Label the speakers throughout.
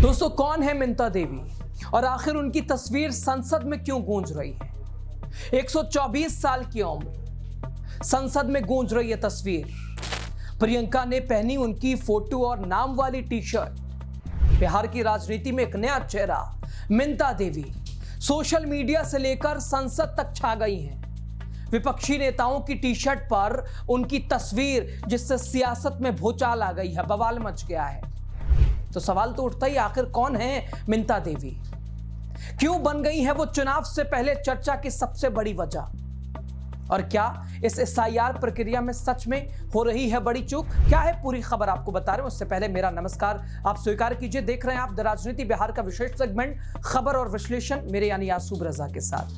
Speaker 1: दोस्तों, कौन है मिंता देवी और आखिर उनकी तस्वीर संसद में क्यों गूंज रही है? 124 साल की उम्र, संसद में गूंज रही है तस्वीर। प्रियंका ने पहनी उनकी फोटो और नाम वाली टी शर्ट। बिहार की राजनीति में एक नया चेहरा मिंता देवी सोशल मीडिया से लेकर संसद तक छा गई हैं। विपक्षी नेताओं की टी शर्ट पर उनकी तस्वीर, जिससे सियासत में भूचाल आ गई है, बवाल मच गया है। तो सवाल तो उठता ही, आखिर कौन है मिंता देवी? क्यों बन गई है वो चुनाव से पहले चर्चा की सबसे बड़ी वजह? और क्या इस एसआईआर प्रक्रिया में सच में हो रही है बड़ी चूक? क्या है पूरी खबर आपको बता रहे हैं। उससे पहले मेरा नमस्कार आप स्वीकार कीजिए। देख रहे हैं आप द राजनीति बिहार का विशेष सेगमेंट खबर और विश्लेषण, मेरे यानी यासूब रजा के साथ।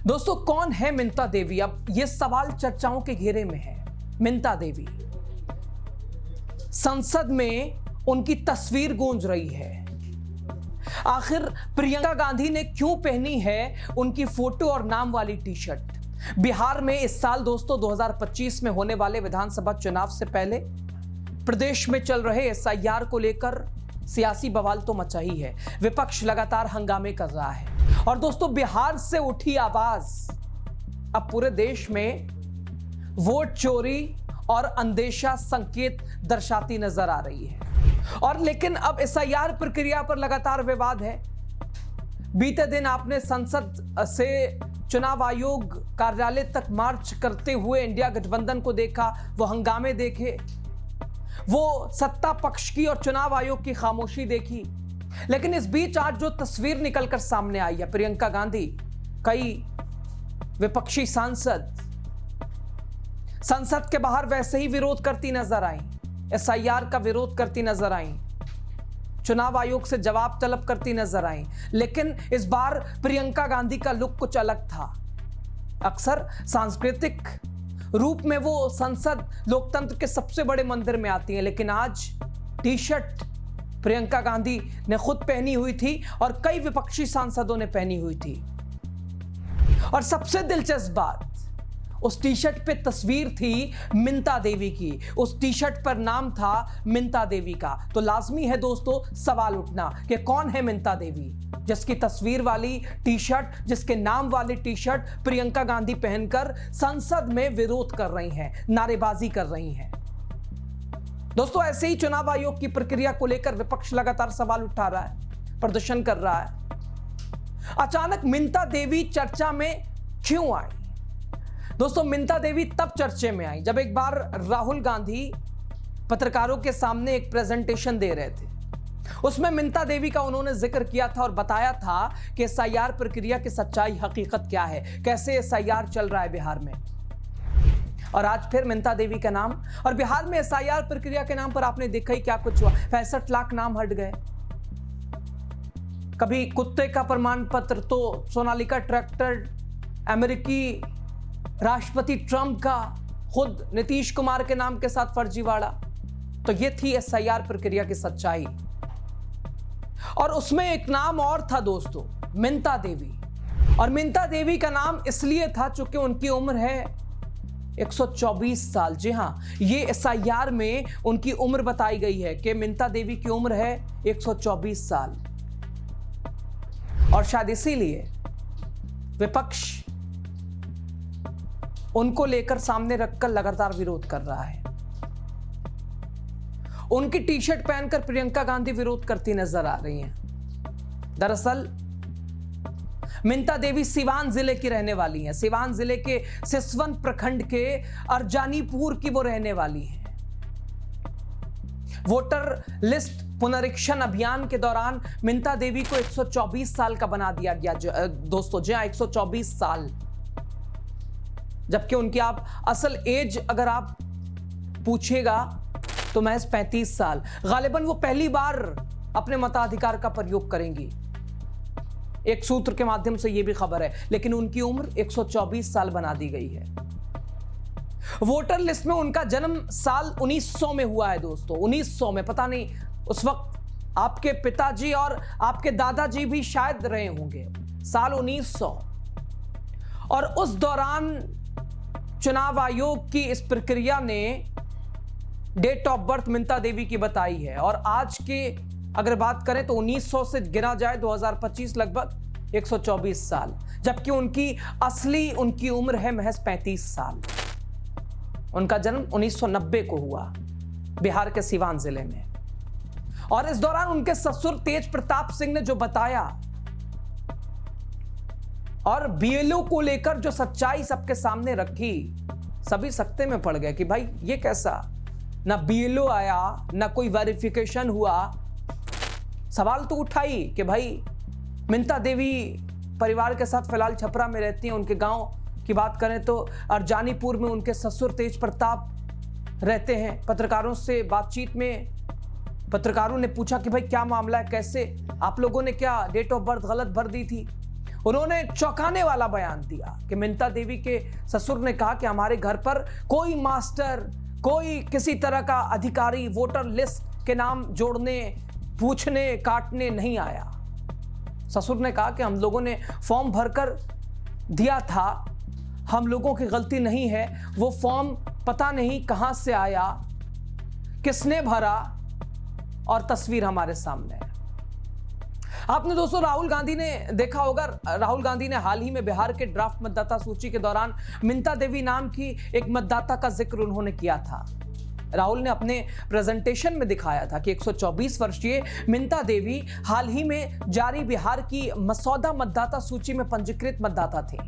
Speaker 1: दोस्तों, कौन है मिंता देवी? अब यह सवाल चर्चाओं के घेरे में है। मिंता देवी, संसद में उनकी तस्वीर गूंज रही है। आखिर प्रियंका गांधी ने क्यों पहनी है उनकी फोटो और नाम वाली टी शर्ट? बिहार में इस साल दोस्तों 2025 में होने वाले विधानसभा चुनाव से पहले प्रदेश में चल रहे एसआईआर को लेकर सियासी बवाल तो मचा ही है। विपक्ष लगातार हंगामे कर रहा है और दोस्तों, बिहार से उठी आवाज अब पूरे देश में वोट चोरी और अंदेशा संकेत दर्शाती नजर आ रही है। और लेकिन अब एसआईआर प्रक्रिया पर लगातार विवाद है। बीते दिन आपने संसद से चुनाव आयोग कार्यालय तक मार्च करते हुए इंडिया गठबंधन को देखा, वो हंगामे देखे, वो सत्ता पक्ष की और चुनाव आयोग की खामोशी देखी। लेकिन इस बीच आज जो तस्वीर निकलकर सामने आई है, प्रियंका गांधी कई विपक्षी सांसद संसद के बाहर वैसे ही विरोध करती नजर आई, एसआईआर का विरोध करती नजर आई, चुनाव आयोग से जवाब तलब करती नजर आई। लेकिन इस बार प्रियंका गांधी का लुक कुछ अलग था। अक्सर सांस्कृतिक रूप में वो संसद लोकतंत्र के सबसे बड़े मंदिर में आती हैं, लेकिन आज टी शर्ट प्रियंका गांधी ने खुद पहनी हुई थी और कई विपक्षी सांसदों ने पहनी हुई थी। और सबसे दिलचस्प बात, उस टी शर्ट पे तस्वीर थी मिंता देवी की, उस टी शर्ट पर नाम था मिंता देवी का। तो लाजमी है दोस्तों सवाल उठना कि कौन है मिंता देवी, जिसकी तस्वीर वाली टी शर्ट, जिसके नाम वाली टी शर्ट प्रियंका गांधी पहनकर संसद में विरोध कर रही हैं, नारेबाजी कर रही हैं। दोस्तों, ऐसे ही चुनाव आयोग की प्रक्रिया को लेकर विपक्ष लगातार सवाल उठा रहा है, प्रदर्शन कर रहा है। अचानक मिंता देवी चर्चा में क्यों आई? दोस्तों, मिंता देवी तब चर्चे में आई जब एक बार राहुल गांधी पत्रकारों के सामने एक प्रेजेंटेशन दे रहे थे। उसमें मिंता देवी का उन्होंने जिक्र किया था और बताया था कि एसआईआर प्रक्रिया की सच्चाई हकीकत क्या है, कैसे एसआईआर चल रहा है बिहार में। और आज फिर मिंता देवी का नाम, और बिहार में एसआईआर प्रक्रिया के नाम पर आपने देखा ही क्या कुछ हुआ। 65 लाख नाम हट गए। कभी कुत्ते का प्रमाण पत्र, तो सोनालिका ट्रैक्टर, अमेरिकी राष्ट्रपति ट्रंप का, खुद नीतीश कुमार के नाम के साथ फर्जीवाड़ा। तो यह थी एसआईआर प्रक्रिया की सच्चाई। और उसमें एक नाम और था दोस्तों, मिंता देवी। और मिंता देवी का नाम इसलिए था चूंकि उनकी उम्र है 124 साल। जी हां, ये एसआईआर में उनकी उम्र बताई गई है कि मिंता देवी की उम्र है 124 साल। और शायद इसीलिए विपक्ष उनको लेकर सामने रखकर लगातार विरोध कर रहा है। उनकी टी शर्ट पहनकर प्रियंका गांधी विरोध करती नजर आ रही हैं। दरअसल मिंता देवी सिवान जिले की रहने वाली हैं। सिवान जिले के सिसवन प्रखंड के अर्जानीपुर की वो रहने वाली हैं। वोटर लिस्ट पुनरीक्षण अभियान के दौरान मिंता देवी को 124 साल का बना दिया गया दोस्तों। जी हां, 124 साल, जबकि उनकी आप असल एज अगर आप पूछेगा तो महज 35 साल। गालिबन वो पहली बार अपने मताधिकार का प्रयोग करेंगी, एक सूत्र के माध्यम से यह भी खबर है। लेकिन उनकी उम्र 124 साल बना दी गई है। वोटर लिस्ट में उनका जन्म साल 1900 में हुआ है दोस्तों। 1900 में, पता नहीं उस वक्त आपके पिताजी और आपके दादाजी भी शायद रहे होंगे, साल 1900। और उस दौरान चुनाव आयोग की इस प्रक्रिया ने डेट ऑफ बर्थ मिंता देवी की बताई है। और आज के अगर बात करें तो 1900 से गिना जाए 2025 लगभग 124 साल, जबकि उनकी उम्र है महज 35 साल। उनका जन्म 1990 को हुआ बिहार के सीवान जिले में, और इस दौरान उनके ससुर तेज प्रताप सिंह ने जो बताया और बीएलओ को लेकर जो सच्चाई सबके सामने रखी, सभी सकते में पड़ गए कि भाई ये कैसा, ना बीएलओ आया ना कोई वेरिफिकेशन हुआ। सवाल तो उठाई कि भाई मिंता देवी परिवार के साथ फिलहाल छपरा में रहती हैं। उनके गांव की बात करें तो अरजानीपुर में उनके ससुर तेज प्रताप रहते हैं। पत्रकारों से बातचीत में पत्रकारों ने पूछा कि भाई क्या मामला है, कैसे आप लोगों ने क्या डेट ऑफ बर्थ गलत भर दी थी। उन्होंने चौंकाने वाला बयान दिया कि मिंता देवी के ससुर ने कहा कि हमारे घर पर कोई मास्टर, कोई किसी तरह का अधिकारी वोटर लिस्ट के नाम जोड़ने, पूछने, काटने नहीं आया। ससुर ने कहा कि हम लोगों ने फॉर्म भरकर दिया था, हम लोगों की गलती नहीं है, वो फॉर्म पता नहीं कहां से आया, किसने भरा, और तस्वीर हमारे सामने है। आपने दोस्तों राहुल गांधी ने देखा होगा, राहुल गांधी ने हाल ही में बिहार के ड्राफ्ट मतदाता सूची के दौरान मिंता देवी नाम की एक मतदाता का जिक्र उन्होंने किया था। राहुल ने अपने प्रेजेंटेशन में दिखाया था कि 124 वर्षीय मिंता देवी हाल ही में जारी बिहार की मसौदा मतदाता सूची में पंजीकृत मतदाता थे,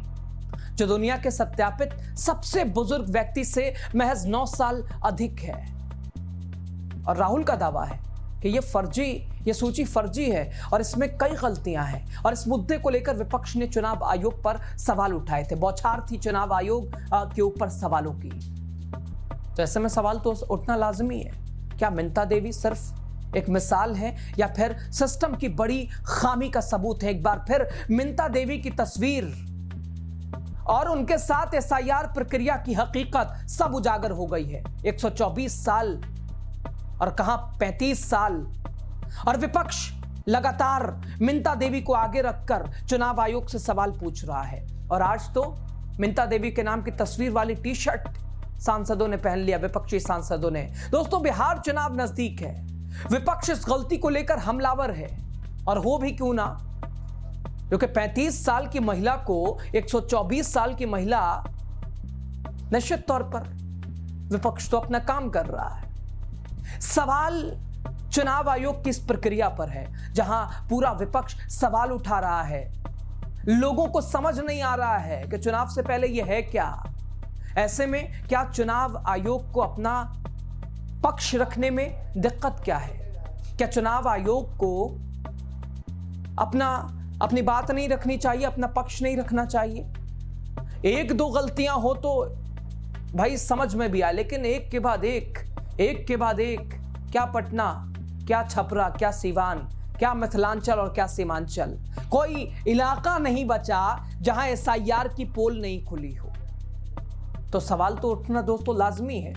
Speaker 1: जो दुनिया के सत्यापित सबसे बुजुर्ग व्यक्ति से महज 9 साल अधिक है। और राहुल का दावा है कि ये सूची फर्जी है और इसमें कई गलतियां हैं, और इस मुद्दे को लेकर विपक्ष ने चुनाव आयोग पर सवाल उठाए थे। बौछार थी चुनाव आयोग के ऊपर सवालों की। तो ऐसे में सवाल तो उठना लाजमी है, क्या मिंता देवी सिर्फ एक मिसाल है या फिर सिस्टम की बड़ी खामी का सबूत है। एक बार फिर मिंता देवी की तस्वीर और उनके साथ एसआईआर प्रक्रिया की हकीकत सब उजागर हो गई है। 124 साल और कहां 35 साल, और विपक्ष लगातार मिंता देवी को आगे रखकर चुनाव आयोग से सवाल पूछ रहा है। और आज तो मिंता देवी के नाम की तस्वीर वाली टी शर्ट सांसदों ने पहन लिया, विपक्षी सांसदों ने। दोस्तों बिहार चुनाव नजदीक है, विपक्ष इस गलती को लेकर हमलावर है, और हो भी क्यों ना, क्योंकि 35 साल की महिला को 124 साल की महिला, निश्चित तौर पर विपक्ष तो अपना काम कर रहा है। सवाल चुनाव आयोग की इस प्रक्रिया पर है, जहां पूरा विपक्ष सवाल उठा रहा है। लोगों को समझ नहीं आ रहा है कि चुनाव से पहले यह है क्या। ऐसे में क्या चुनाव आयोग को अपना पक्ष रखने में दिक्कत क्या है? क्या चुनाव आयोग को अपनी बात नहीं रखनी चाहिए, अपना पक्ष नहीं रखना चाहिए? एक दो गलतियां हो तो भाई समझ में भी आए, लेकिन एक के बाद एक, क्या पटना, क्या छपरा, क्या सीवान, क्या मिथिलांचल और क्या सीमांचल, कोई इलाका नहीं बचा जहां एसआईआर की पोल नहीं खुली हो। तो सवाल तो उठना दोस्तों लाजमी है।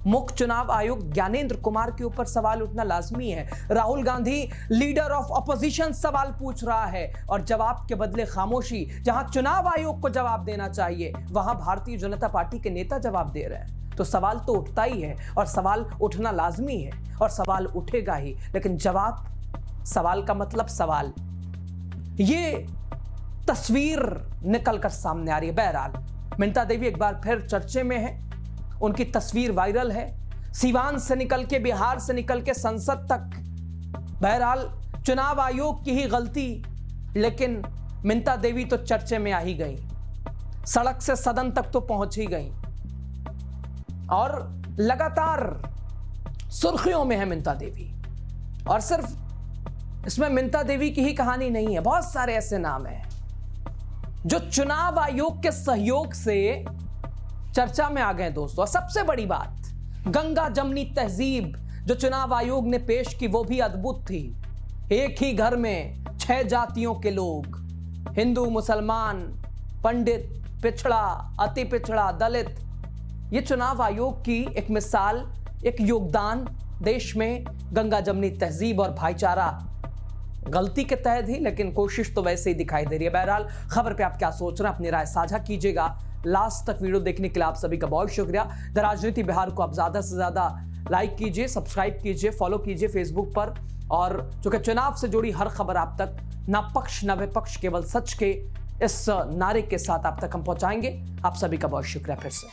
Speaker 1: मुख्य चुनाव आयुक्त ज्ञानेंद्र कुमार के ऊपर सवाल उठना लाजमी है। Rahul Gandhi leader of opposition सवाल पूछ रहा है, और जवाब के बदले खामोशी। जहां चुनाव आयोग को जवाब देना चाहिए, वहां भारतीय जनता पार्टी के नेता जवाब दे रहे हैं। तो सवाल तो उठता ही है, और सवाल उठना लाजमी है, और सवाल उठेगा ही। लेकिन जवाब, सवाल का मतलब सवाल, ये तस्वीर निकलकर सामने आ रही है। बहरहाल मिंता देवी एक बार फिर चर्चे में है, उनकी तस्वीर वायरल है, सीवान से निकल के, बिहार से निकल के संसद तक। बहरहाल चुनाव आयोग की ही गलती, लेकिन मिंता देवी तो चर्चे में आ ही गई, सड़क से सदन तक तो पहुंच ही गई, और लगातार सुर्खियों में है मिंता देवी। और सिर्फ इसमें मिंता देवी की ही कहानी नहीं है, बहुत सारे ऐसे नाम हैं जो चुनाव आयोग के सहयोग से चर्चा में आ गए दोस्तों। और सबसे बड़ी बात, गंगा जमनी तहजीब जो चुनाव आयोग ने पेश की, वो भी अद्भुत थी। एक ही घर में 6 जातियों के लोग, हिंदू, मुसलमान, पंडित, पिछड़ा, अति पिछड़ा, दलित। ये चुनाव आयोग की एक मिसाल, एक योगदान देश में गंगा जमनी तहजीब और भाईचारा, गलती के तहत ही, लेकिन कोशिश तो वैसे ही दिखाई दे रही है। बहरहाल खबर पे आप क्या सोच रहे हैं, अपनी राय साझा कीजिएगा। लास्ट तक वीडियो देखने के लिए आप सभी का बहुत शुक्रिया। द राजनीति बिहार को आप ज्यादा से ज्यादा लाइक कीजिए, सब्सक्राइब कीजिए, फॉलो कीजिए फेसबुक पर, और चूंकि चुनाव से जुड़ी हर खबर आप तक ना पक्ष ना विपक्ष, केवल सच के इस नारे के साथ आप तक हम पहुंचाएंगे। आप सभी का बहुत शुक्रिया फिर से।